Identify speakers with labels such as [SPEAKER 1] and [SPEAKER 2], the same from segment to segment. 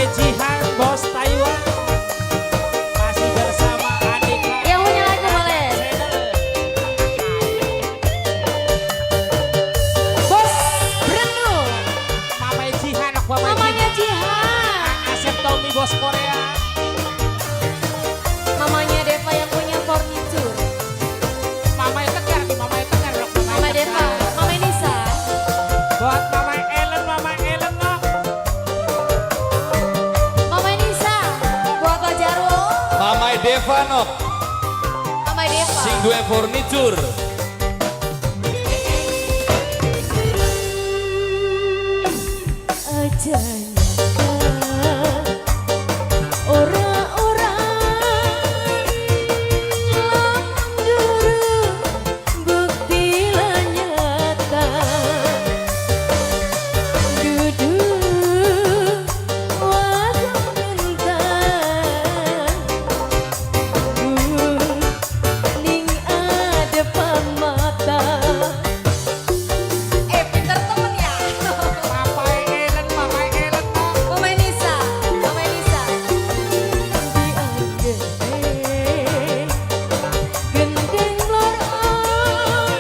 [SPEAKER 1] Mamai Jihan, Bos Taiwan. Masih bersama Andika.
[SPEAKER 2] Yang punya lagu boleh. Bos Brenu.
[SPEAKER 1] Mamai Jihan,
[SPEAKER 2] Mamanya Jihan.
[SPEAKER 1] Asep Tommy, Bos Korea.
[SPEAKER 2] Mamanya Deva yang punya furniture.
[SPEAKER 1] Mamai Tegar nih, Mamai Tegar.
[SPEAKER 2] Mama Deva, Mama Nisa.
[SPEAKER 1] Buat Mamai Ellen loh.
[SPEAKER 2] Mama Nisa, buat Pak Jarwo.
[SPEAKER 3] Mamai Devanok,
[SPEAKER 2] Mama Deva.
[SPEAKER 3] sing duwe furniture.
[SPEAKER 2] Aja ora-ora lamun bukti lan nyata dudu wadon bentan ning adepan mata. Pinter temen ya.
[SPEAKER 1] Mamai Ellen loh.
[SPEAKER 2] Mama Nisa, Mama Nisa. Gendeng lorong,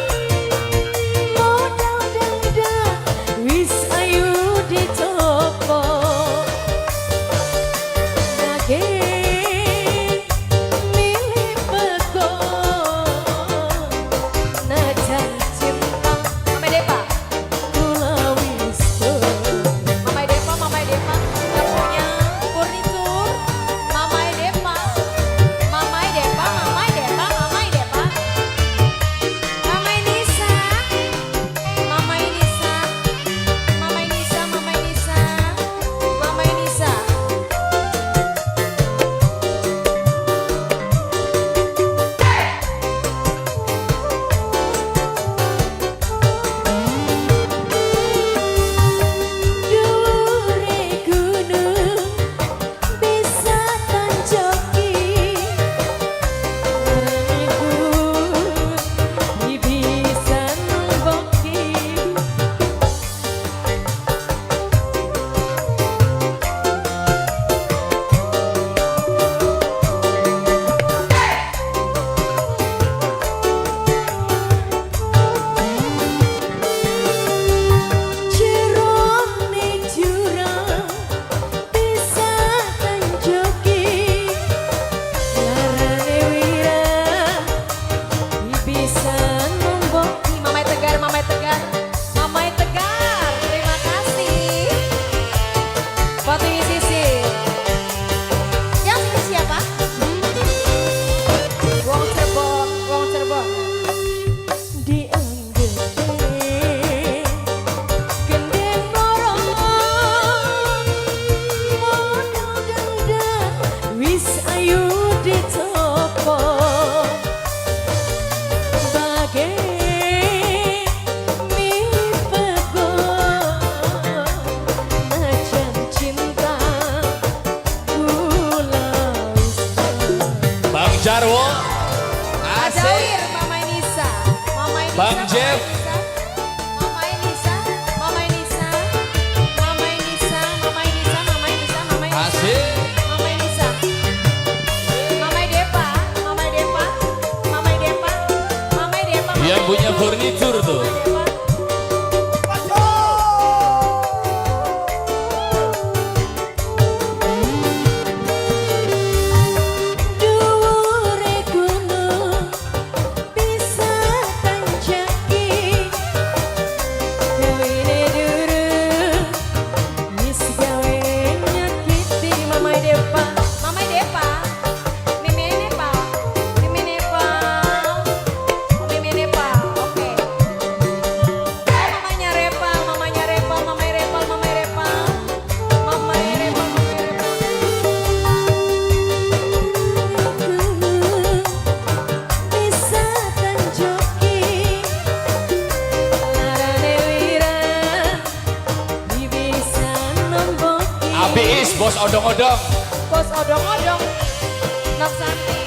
[SPEAKER 2] modal dendam, wis ayu dicoba. Nagih milih bego, najan cinta. Mama Depa. Mamai Deva yang punya furnitur. Mamai Deva. Mamai Deva. Mamai Nisa. Mamai Nisa. Mamai Nisa. Mamai Nisa. Dure gunung bisa tanjoki, langit bisa nomboki. Jerone jurang bisa tanjoki, larane wirang bisa nomboki. Mamai Tegar. Terima kasih. Buat Wiwi Sisi. Yang ini siapa? Wong Cirebon. Dianggep gendeng lorong, modal dendam, wis ayu dicoba. Bagai milih bego, najan cinta kula wis.
[SPEAKER 3] Bang Jarwo,
[SPEAKER 2] Ada
[SPEAKER 3] asik.
[SPEAKER 2] Wir, Mama Nisa.
[SPEAKER 3] Bang Jeff.
[SPEAKER 2] Mama Nisa.
[SPEAKER 3] Asik.
[SPEAKER 2] Mama Nisa. Mama Depa.
[SPEAKER 3] Yang punya furniture tuh.
[SPEAKER 2] Dhuwure gunung bisa tanjaki, gawene durung wis gawe nyakiti. Mama Depa. Mimi Nepa. Oke. Mamanya Repa. Bisa tanjoki, larane wirang bisa nomboki.
[SPEAKER 3] Abis, bos odong-odong.
[SPEAKER 2] Bos odong-odong. Nok Santi.